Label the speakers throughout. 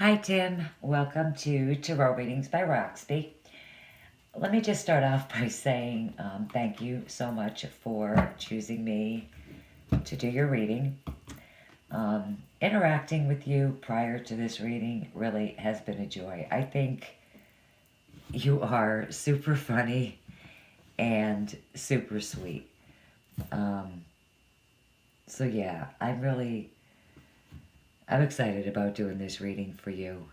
Speaker 1: Hi, Tim. Welcome to Tarot Readings by Roxby. Let me just start off by saying thank you so much for choosing me to do your reading. Interacting with you prior to this reading really has been a joy. I think you are super funny and super sweet. So yeah, I'm excited about doing this reading for you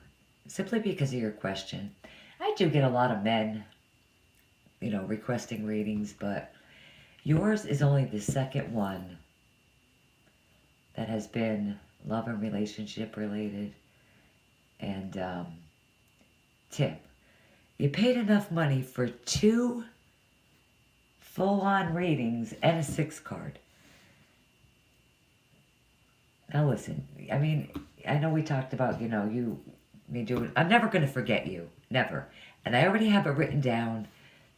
Speaker 1: simply because of your question. I do get a lot of men, requesting readings, but yours is only the second one that has been love and relationship related. And Tim, you paid enough money for two full-on readings and a six card. Now listen, I know we talked about, me doing, I'm never going to forget you. Never. And I already have it written down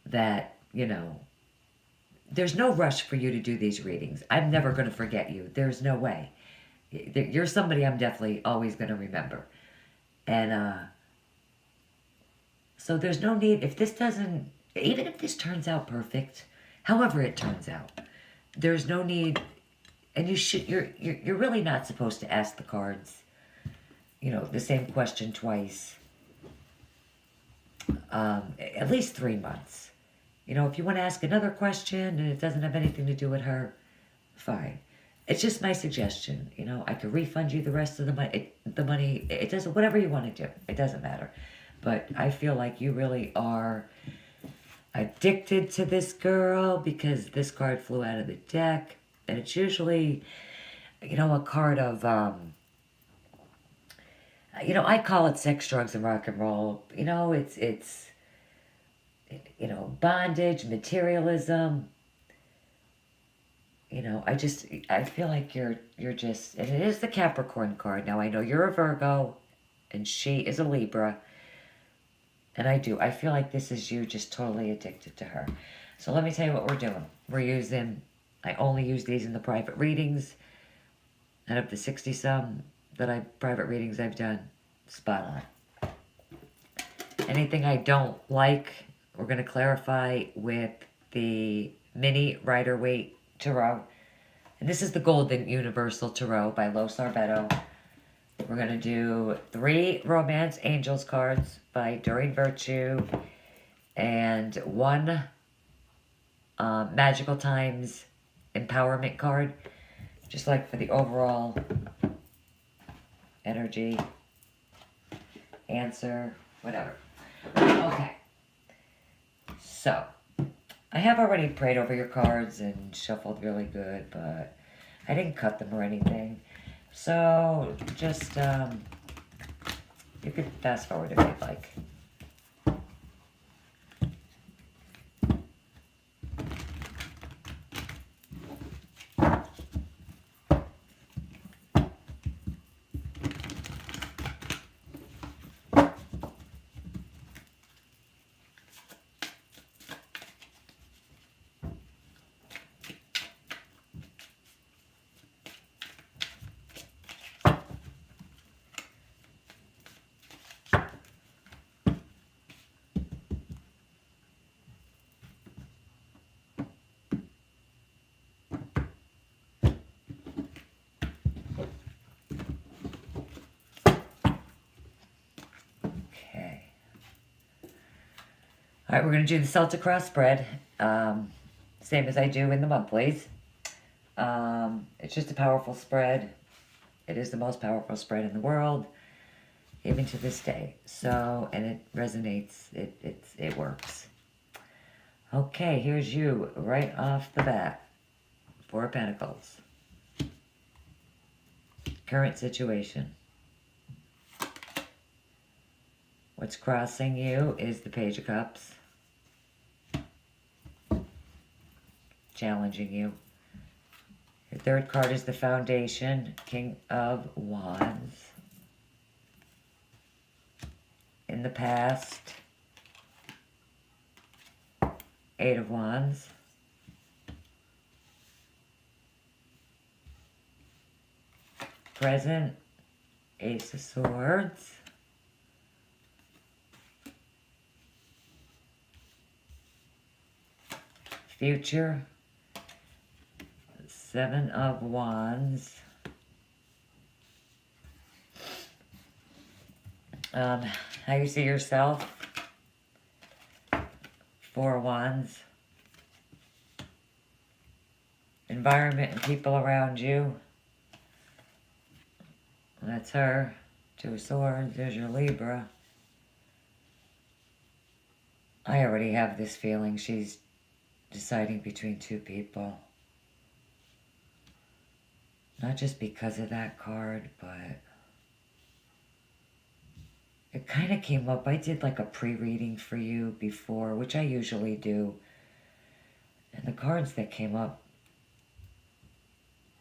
Speaker 1: that, there's no rush for you to do these readings. I'm never going to forget you. There's no way. You're somebody I'm definitely always going to remember. And so there's no need, if this doesn't, even if this turns out perfect, however it turns out, there's no need, and you're really not supposed to ask the cards, the same question twice. At least 3 months. If you want to ask another question and it doesn't have anything to do with her, fine. It's just my suggestion. I could refund you the rest of the money. It doesn't, whatever you want to do. It doesn't matter. But I feel like you really are addicted to this girl because this card flew out of the deck. And it's usually, a card of, I call it sex, drugs, and rock and roll. It's bondage, materialism. I feel like you're just, and it is the Capricorn card. Now I know you're a Virgo, and she is a Libra, and I feel like this is you just totally addicted to her. So let me tell you what we're doing. I only use these in the private readings. Out of the 60-some private readings I've done, spot on. Anything I don't like, we're going to clarify with the mini Rider-Waite Tarot. And this is the Golden Universal Tarot by Los Arbeto. We're going to do 3 Romance Angels cards by Doreen Virtue and 1 Magical Times Empowerment card. Just like for the overall energy, answer, whatever. Okay. So, I have already prayed over your cards and shuffled really good, but I didn't cut them or anything. So, just, you could fast forward if you'd like. All right, we're going to do the Celtic Cross spread, same as I do in the monthlies. It's just a powerful spread. It is the most powerful spread in the world, even to this day. So, and it resonates. It works. Okay, here's you right off the bat. 4 of Pentacles. Current situation. What's crossing you is the Page of Cups. Challenging you. Your 3rd card is the Foundation, King of Wands. In the past, 8 of Wands. Present, Ace of Swords. future. 7 of Wands. How you see yourself. 4 of Wands. Environment and people around you. That's her. 2 of Swords. There's your Libra. I already have this feeling she's deciding between 2 people. Not just because of that card, but it kind of came up. I did like a pre-reading for you before, which I usually do. And the cards that came up.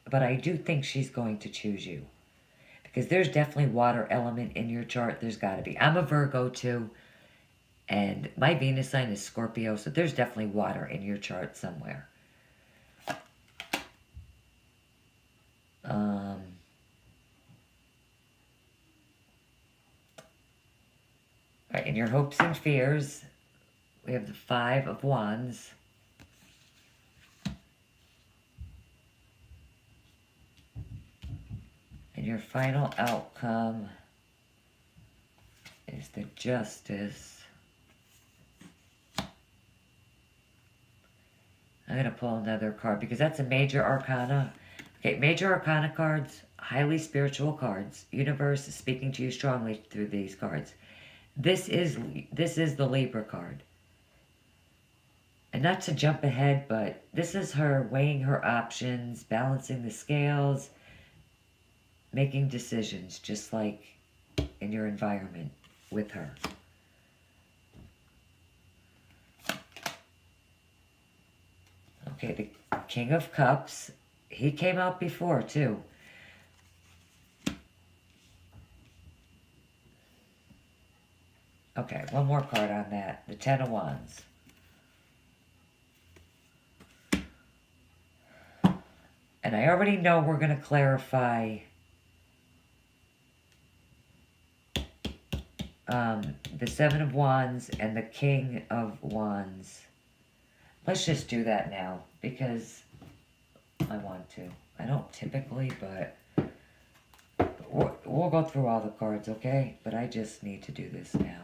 Speaker 1: But I do think she's going to choose you. Because there's definitely water element in your chart. There's got to be. I'm a Virgo too. And my Venus sign is Scorpio. So there's definitely water in your chart somewhere. Right, in your hopes and fears, we have the 5 of Wands. And your final outcome is the Justice. I'm going to pull another card because that's a major arcana. Okay, major arcana cards, highly spiritual cards. Universe is speaking to you strongly through these cards. This is the Libra card. And not to jump ahead, but this is her weighing her options, balancing the scales, making decisions, just like in your environment with her. Okay, the King of Cups. He came out before, too. Okay, one more card on that. The 10 of Wands. And I already know we're going to clarify the 7 of Wands and the King of Wands. Let's just do that now because I want to. I don't typically, but we'll go through all the cards, okay? But I just need to do this now.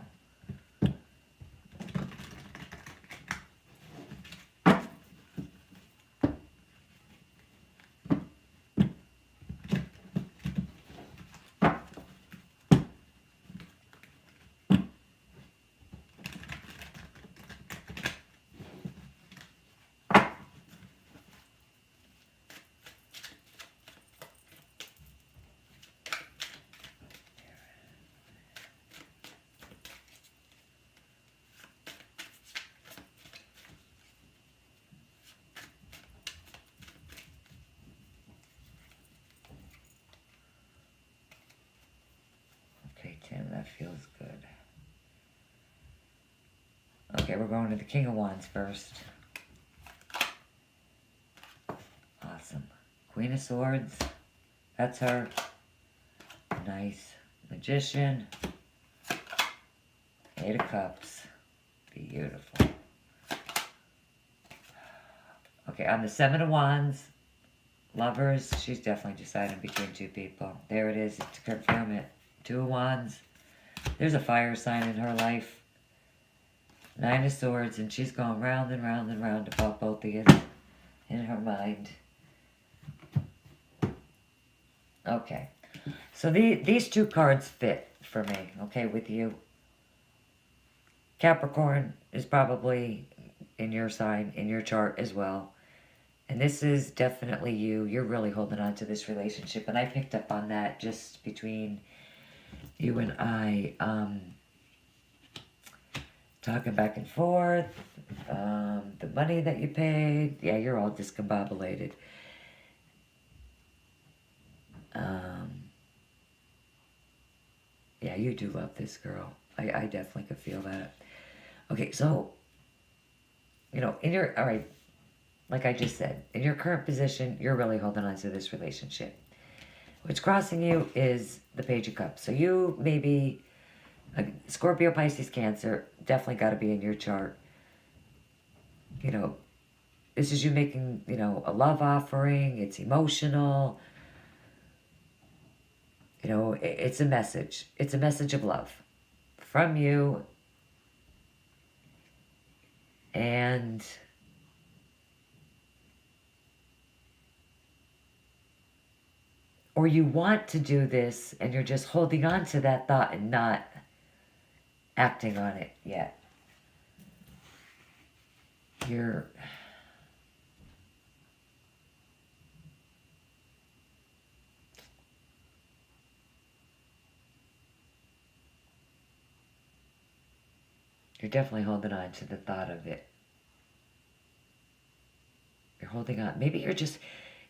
Speaker 1: Okay, Tim, that feels good. Okay, we're going to the King of Wands first. Awesome. Queen of Swords. That's her. Nice. Magician. 8 of Cups. Beautiful. Okay, on the 7 of Wands, Lovers, she's definitely deciding between 2 people. There it is, to confirm it. 2 of Wands. There's a fire sign in her life. 9 of Swords, and she's going round and round and round about both of you in her mind. Okay. So these 2 cards fit for me, okay, with you. Capricorn is probably in your sign, in your chart as well. And this is definitely you. You're really holding on to this relationship. And I picked up on that just between you and I. Talking back and forth. The money that you paid. Yeah, you're all discombobulated. Yeah, you do love this girl. I definitely could feel that. Okay, so, you know, all right, like I just said, in your current position, you're really holding on to this relationship. What's crossing you is the Page of Cups. So you maybe, Scorpio, Pisces, Cancer, definitely got to be in your chart. You know, This is you making, you know, a love offering. It's emotional. You know, it's a message. It's a message of love from you. And or you want to do this and you're just holding on to that thought and not acting on it yet. You're definitely holding on to the thought of it. You're holding on. Maybe you're just,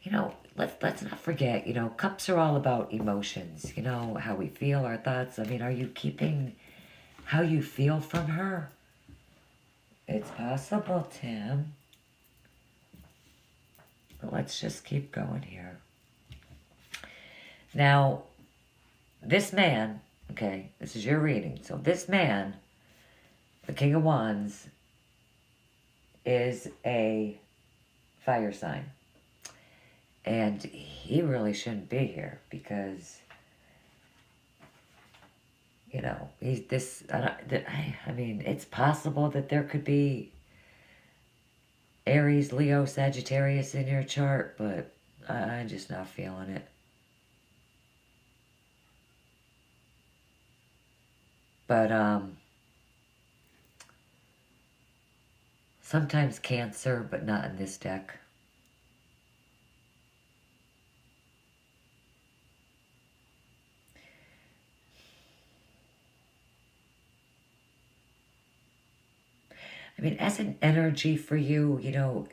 Speaker 1: you know, let's not forget, you know, cups are all about emotions, you know, how we feel, our thoughts. I mean, are you keeping how you feel from her? It's possible, Tim. But let's just keep going here. Now, this man, okay, this is your reading. So this man, the King of Wands, is a fire sign. And he really shouldn't be here because, you know, he's this, I mean, it's possible that there could be Aries, Leo, Sagittarius in your chart, but I'm just not feeling it. But, sometimes Cancer, but not in this deck. I mean, as an energy for you, you know,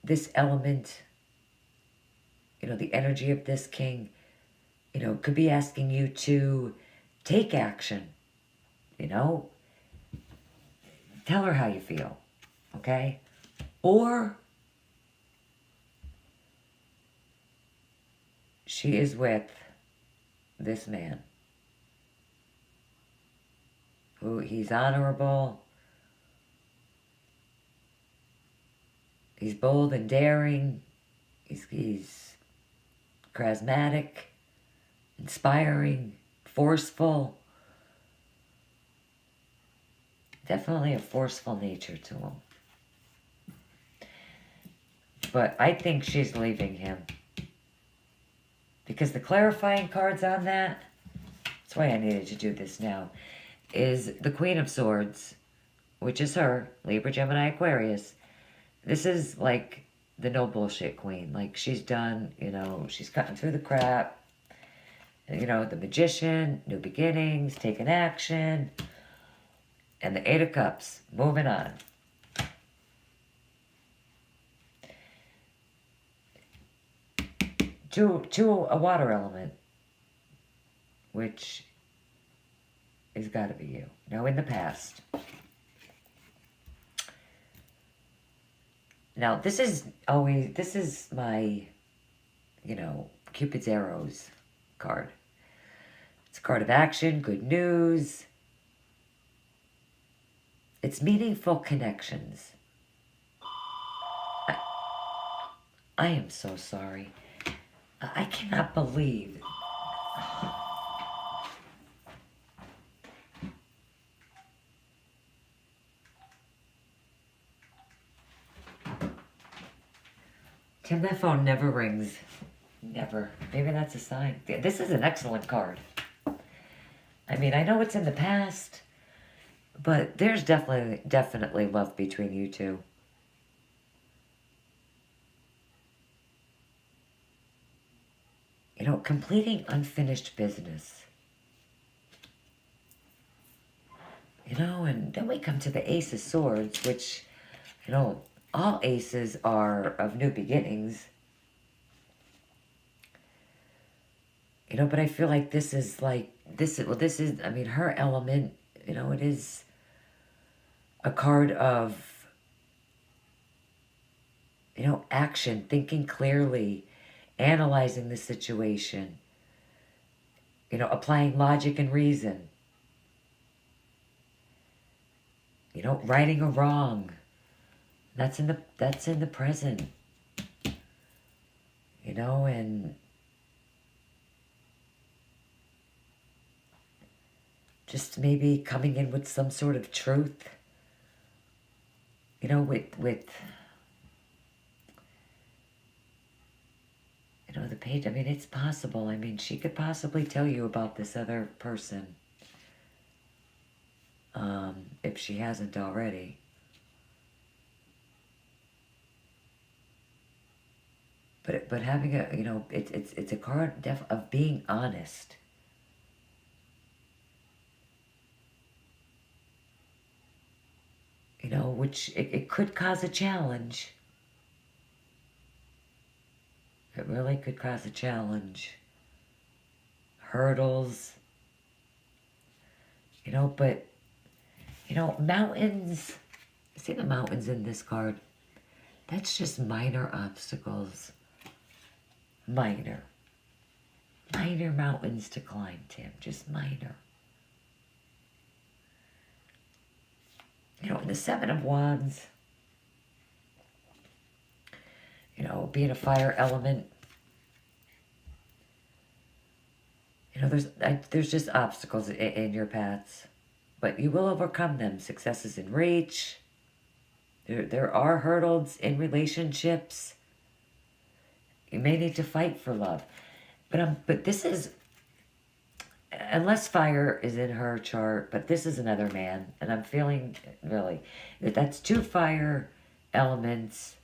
Speaker 1: this element, you know, the energy of this king, you know, could be asking you to take action, you know, tell her how you feel, okay? Or she is with this man who he's honorable, he's bold and daring, he's charismatic, inspiring, forceful. Definitely a forceful nature to him. But I think she's leaving him. Because the clarifying cards on that, that's why I needed to do this now, is the Queen of Swords, which is her, Libra, Gemini, Aquarius. This is like the no bullshit queen. Like, she's done, you know, she's cutting through the crap. You know, the Magician, new beginnings, taking action. And the Eight of Cups, moving on. To a water element, which has got to be you. Now, in the past. Now, this is my, you know, Cupid's Arrows card. It's a card of action, good news. It's meaningful connections. I am so sorry. I cannot believe. Tim, that phone never rings. Never. Maybe that's a sign. This is an excellent card. I mean, I know it's in the past, but there's definitely love between you two. You know, completing unfinished business. You know, and then we come to the Ace of Swords, which, you know, all aces are of new beginnings. You know, but I feel like this is like, I mean, her element, you know, it is a card of, you know, action, thinking clearly, analyzing the situation, you know, applying logic and reason, you know, righting a wrong, That's in the present. You know, and just maybe coming in with some sort of truth. You know, with you know, the page. I mean, it's possible. I mean, she could possibly tell you about this other person, if she hasn't already. But having a, you know, it's a card of being honest. You know, which it could cause a challenge. It really could cause a challenge. Hurdles. You know, but, you know, mountains. See the mountains in this card? That's just minor obstacles. Minor. Minor mountains to climb, Tim. Just minor. You know, in the Seven of Wands, you know, being a fire element, you know, there's just obstacles in your paths, but you will overcome them. Success is in reach. There are hurdles in relationships. You may need to fight for love, but this is, unless fire is in her chart, but this is another man, and I'm feeling really that's two fire elements,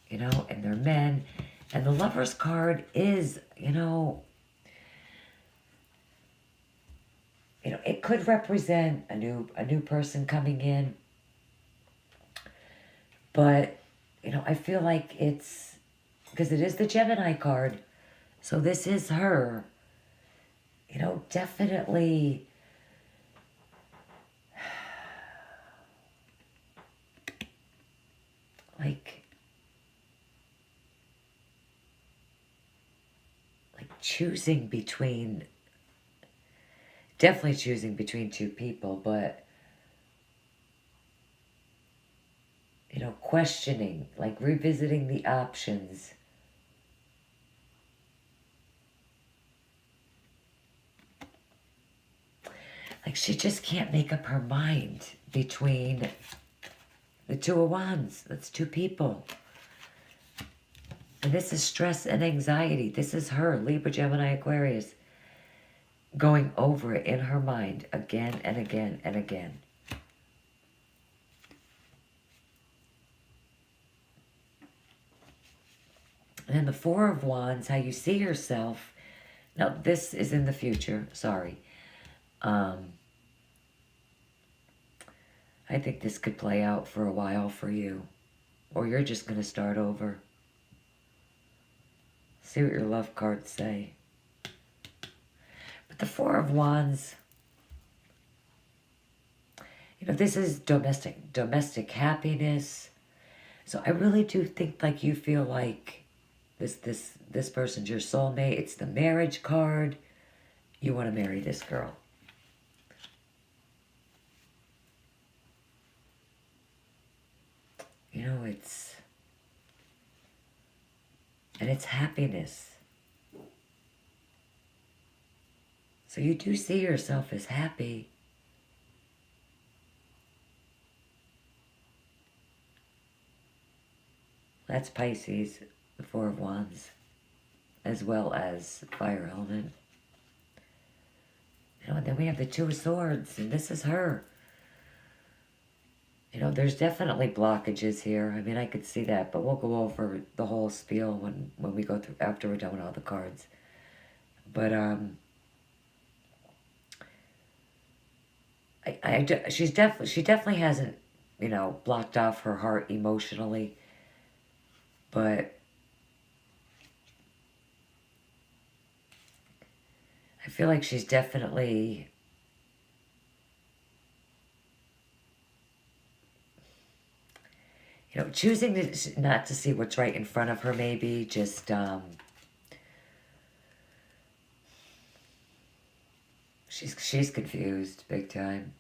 Speaker 1: you know, and they're men, and the Lover's card is, you know, it could represent a new person coming in, but you know, I feel like it's because it is the Gemini card, so this is her. You know, definitely like choosing between, definitely choosing between two people, but you know, questioning, like revisiting the options. Like she just can't make up her mind between the Two of Wands. That's two people. And this is stress and anxiety. This is her, Libra, Gemini, Aquarius, going over it in her mind again and again and again. And then the Four of Wands, how you see yourself. Now, this is in the future. Sorry. I think this could play out for a while for you. Or you're just going to start over. See what your love cards say. But the Four of Wands, you know, this is domestic happiness. So I really do think like you feel like this person's your soulmate. It's the marriage card. You want to marry this girl. You know, it's happiness. So you do see yourself as happy. That's Pisces, the Four of Wands, as well as fire element. You know, and then we have the Two of Swords, and this is her. You know, there's definitely blockages here. I mean, I could see that, but we'll go over the whole spiel when we go through, after we're done with all the cards. But, she definitely hasn't, you know, blocked off her heart emotionally, but I feel like she's definitely, you know, choosing not to see what's right in front of her, maybe just, she's confused big time.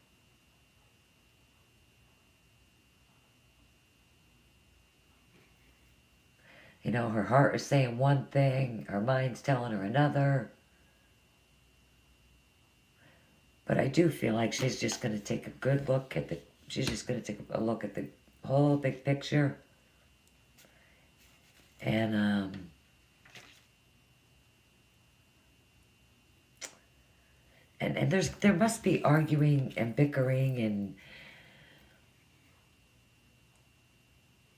Speaker 1: You know, her heart is saying one thing, her mind's telling her another. But I do feel like she's just going to take a good look at the, she's just going to take a look at the whole big picture. And there must be arguing and bickering and,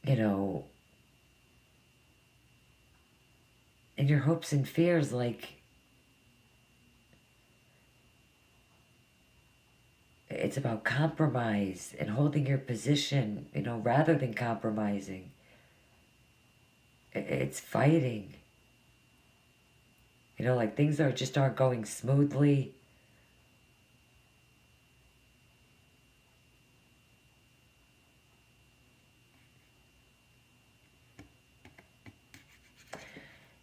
Speaker 1: you know, and your hopes and fears, like, it's about compromise and holding your position, you know, rather than compromising. It's fighting. You know, like things are just aren't going smoothly.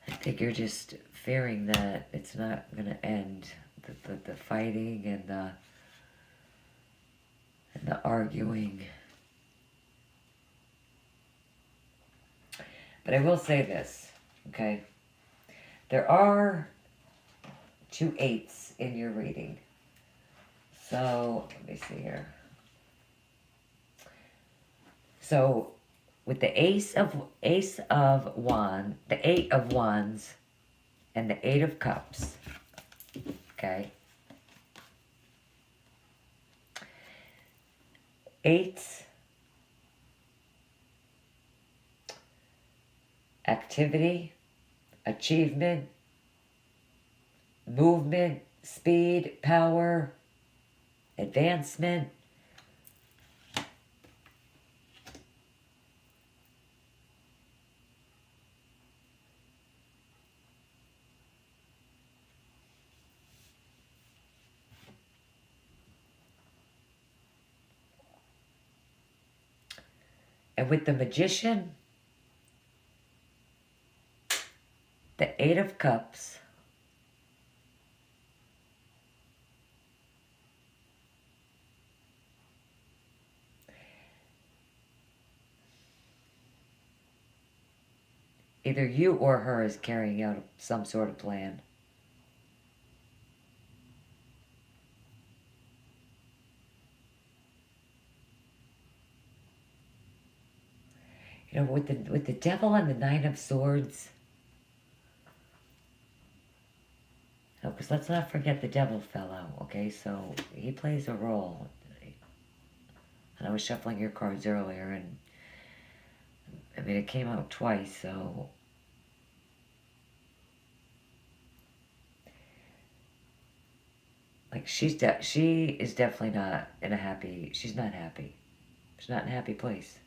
Speaker 1: I think you're just fearing that it's not going to end. The fighting and the arguing. But I will say this, okay? There are 2 8s in your reading. So, let me see here. So, with the Ace of Wands, the 8 of Wands, and the 8 of Cups, okay? 8s, activity, achievement, movement, speed, power, advancement. And with the Magician, the 8 of Cups, either you or her is carrying out some sort of plan. You know, with the Devil and the 9 of Swords, because let's not forget the Devil fellow, okay? So he plays a role. And I was shuffling your cards earlier, and I mean, it came out twice, so like she is definitely not in a happy. She's not happy. She's not in a happy place.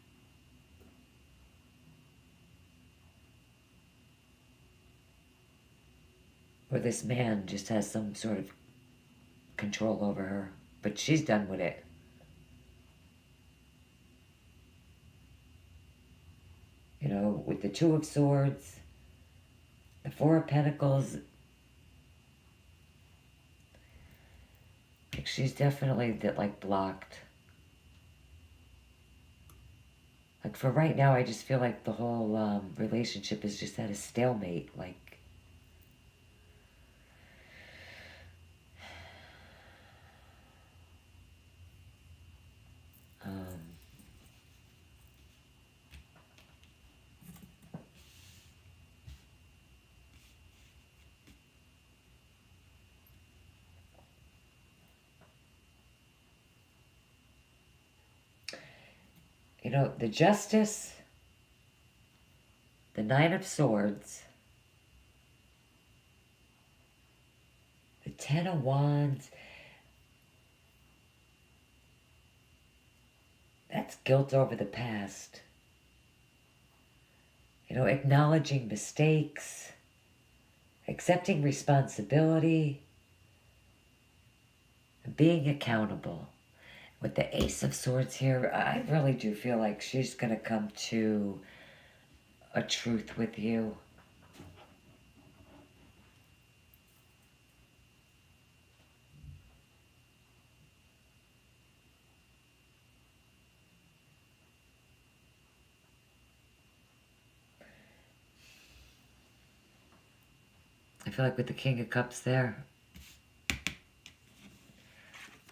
Speaker 1: Or this man just has some sort of control over her, but she's done with it. You know, with the 2 of Swords, the 4 of Pentacles, like she's definitely like blocked. Like for right now, I just feel like the whole relationship is just at a stalemate. Like, you know, the Justice, the 9 of Swords, the 10 of Wands. That's guilt over the past. You know, acknowledging mistakes, accepting responsibility, and being accountable. With the Ace of Swords here, I really do feel like she's going to come to a truth with you. feel like with the King of Cups there,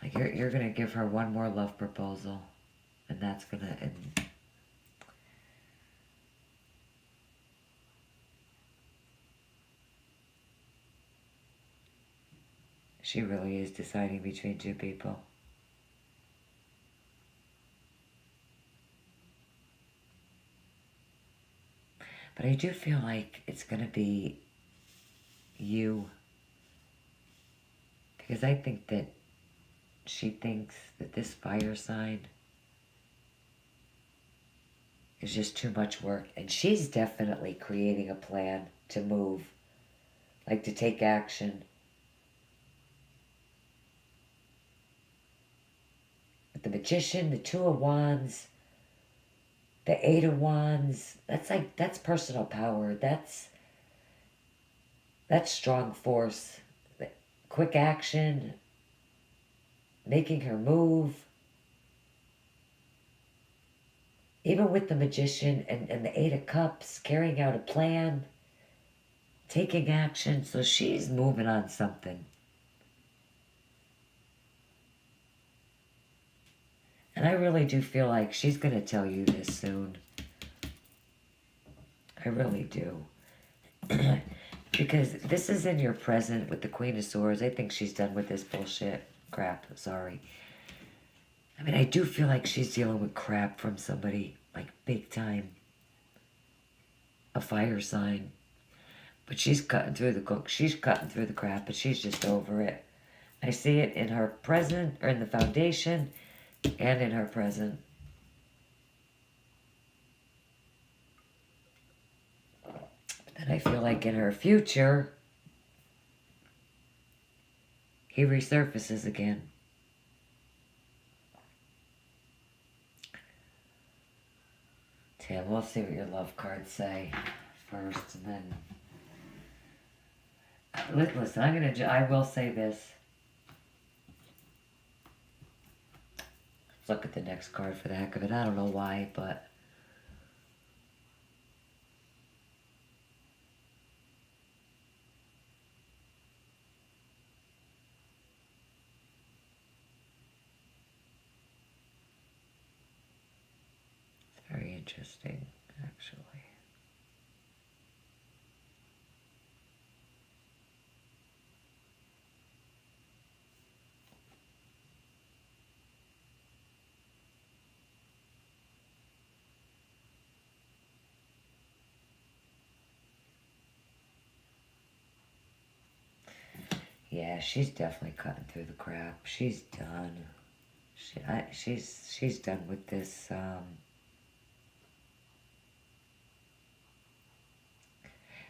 Speaker 1: like you're gonna give her one more love proposal, and that's gonna end. She really is deciding between two people. But I do feel like it's gonna be you, because I think that she thinks that this fire sign is just too much work, and she's definitely creating a plan to move, like to take action. With the Magician, the Two of Wands, the Eight of Wands, that's personal power. That's strong force, quick action, making her move. Even with the Magician and the Eight of Cups, carrying out a plan, taking action. So she's moving on something. And I really do feel like she's going to tell you this soon. I really do. Because this is in your present with the Queen of Swords. I think she's done with this bullshit. Crap, sorry. I mean, I do feel like she's dealing with crap from somebody, like big time. A fire sign. But she's cutting through the cook. She's cutting through the crap, but she's just over it. I see it in her present, or in the foundation, and in her present. And I feel like in her future, he resurfaces again. Tim, we'll see what your love cards say first, and then... Listen, I will say this. Let's look at the next card for the heck of it. I don't know why, but... very interesting, actually. Yeah, she's definitely cutting through the crap. She's done. She's done with this.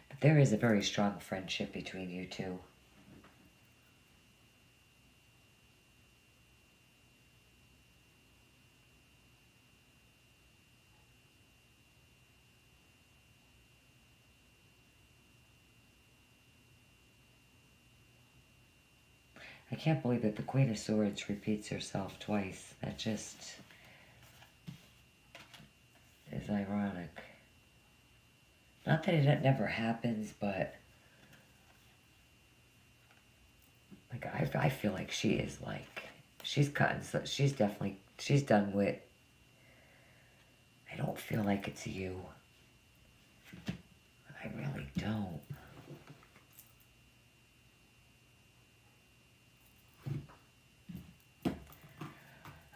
Speaker 1: But there is a very strong friendship between you two. I can't believe that the Queen of Swords repeats herself twice. That just is ironic. Not that it never happens, but like I feel like she is like she's cutting. So she's definitely done with. I don't feel like it's you. I really don't.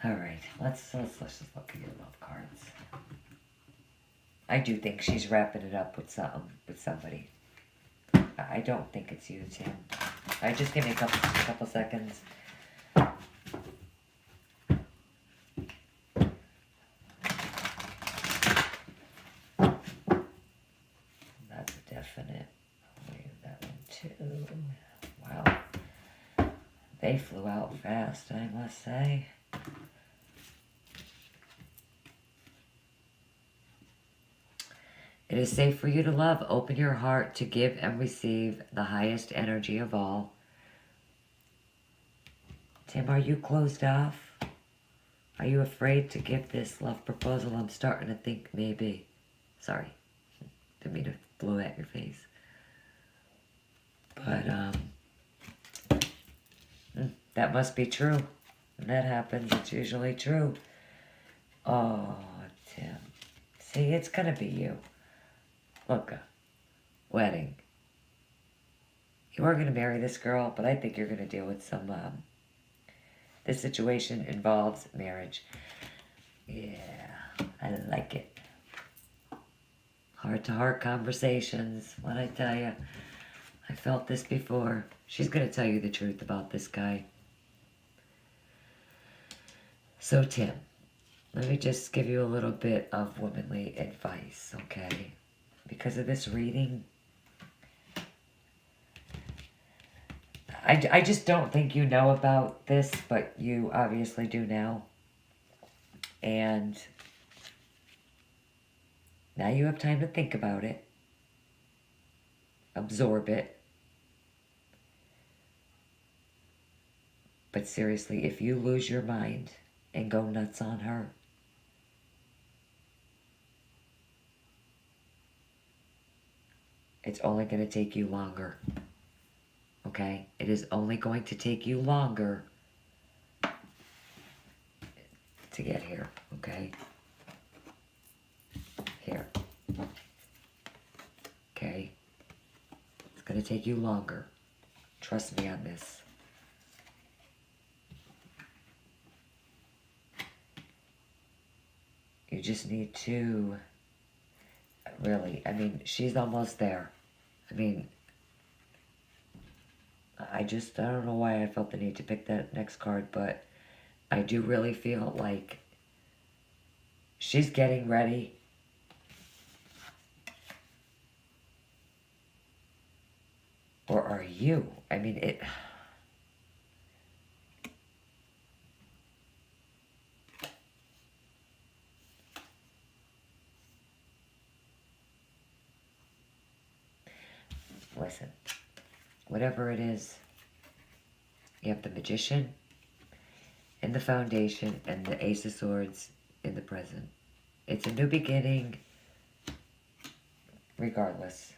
Speaker 1: All right, let's just look at your love cards. I do think she's wrapping it up with somebody. I don't think it's you, Tim. Just give me a couple seconds. That's a definite. Wait, that one too. Wow, they flew out fast, I must say. It is safe for you to love. Open your heart to give and receive the highest energy of all. Tim, are you closed off? Are you afraid to give this love proposal? I'm starting to think maybe. Sorry. Didn't mean to blow at your face. But, that must be true. When that happens, it's usually true. Oh, Tim. See, it's gonna be you. Look, wedding. You are gonna marry this girl, but I think you're gonna deal with some, this situation involves marriage. Yeah, I like it. Heart-to-heart conversations. What I tell you, I felt this before. She's gonna tell you the truth about this guy. So, Tim, let me just give you a little bit of womanly advice, okay? Because of this reading, I just don't think you know about this, but you obviously do now. And now you have time to think about it. Absorb it. But seriously, if you lose your mind and go nuts on her, it's only going to take you longer. Okay? It is only going to take you longer to get here. Okay? Here. Okay? It's going to take you longer. Trust me on this. You just need to, really, I mean, she's almost there. I mean, I don't know why I felt the need to pick that next card, but I do really feel like she's getting ready. Or are you? I mean, it... Listen, whatever it is, you have the Magician in the Foundation and the Ace of Swords in the present. It's a new beginning, regardless.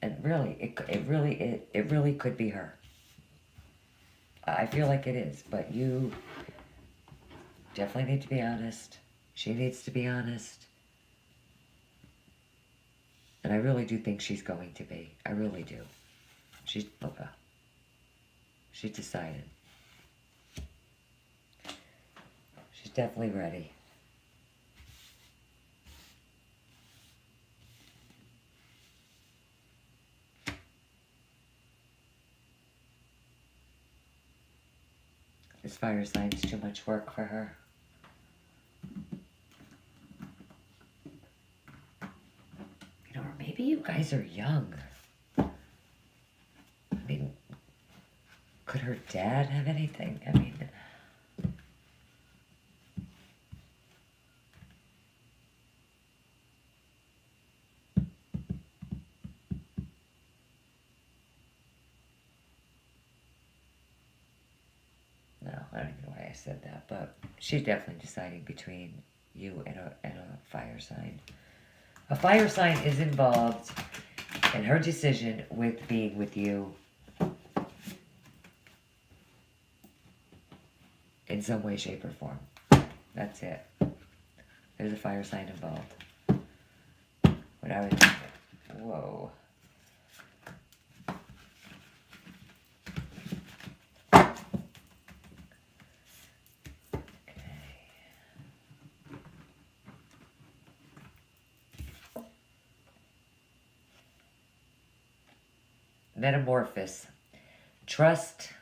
Speaker 1: And really, it really could be her. I feel like it is, but you definitely need to be honest. She needs to be honest. And I really do think she's going to be. I really do. She's decided. She's definitely ready. This fire sign's too much work for her. You know, or maybe you guys are young. I mean, could her dad have anything? I mean... No, I don't even know why I said that, but she's definitely deciding between you and a fire sign. A fire sign is involved in her decision with being with you in some way, shape, or form. That's it. There's a fire sign involved. What I would... Whoa. Metamorphosis. Trust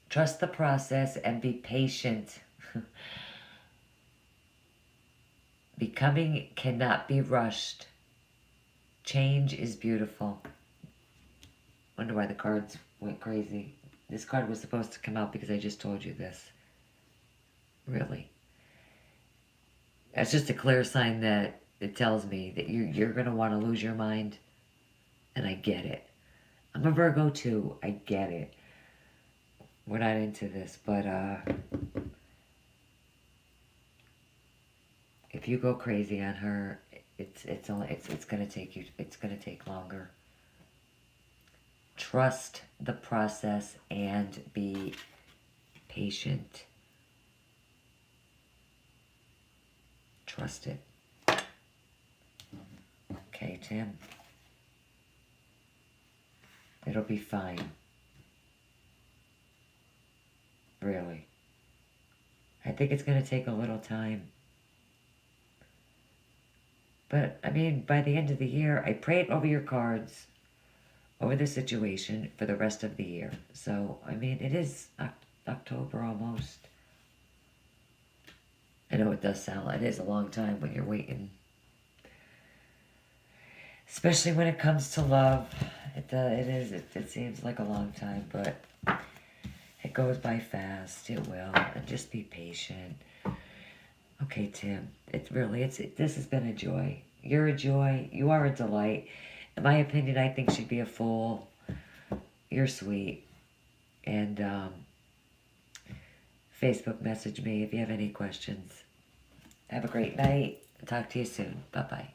Speaker 1: the process and be patient. Becoming cannot be rushed. Change is beautiful. Wonder why the cards went crazy. This card was supposed to come out because I just told you this. Really. That's just a clear sign that it tells me that you're going to want to lose your mind. And I get it. I'm a Virgo too. I get it. We're not into this, but if you go crazy on her, it's gonna take you. It's gonna take longer. Trust the process and be patient. Trust it. Okay, Tim. It'll be fine. Really. I think it's going to take a little time. But, I mean, by the end of the year, I prayed over your cards, over the situation for the rest of the year. So, I mean, it is October almost. I know it does sound like it is a long time when you're waiting. Especially when it comes to love. It seems like a long time, but it goes by fast. It will. And just be patient. Okay, Tim. This has been a joy. You're a joy. You are a delight. In my opinion, I think she'd be a fool. You're sweet. And Facebook message me if you have any questions. Have a great night. Talk to you soon. Bye-bye.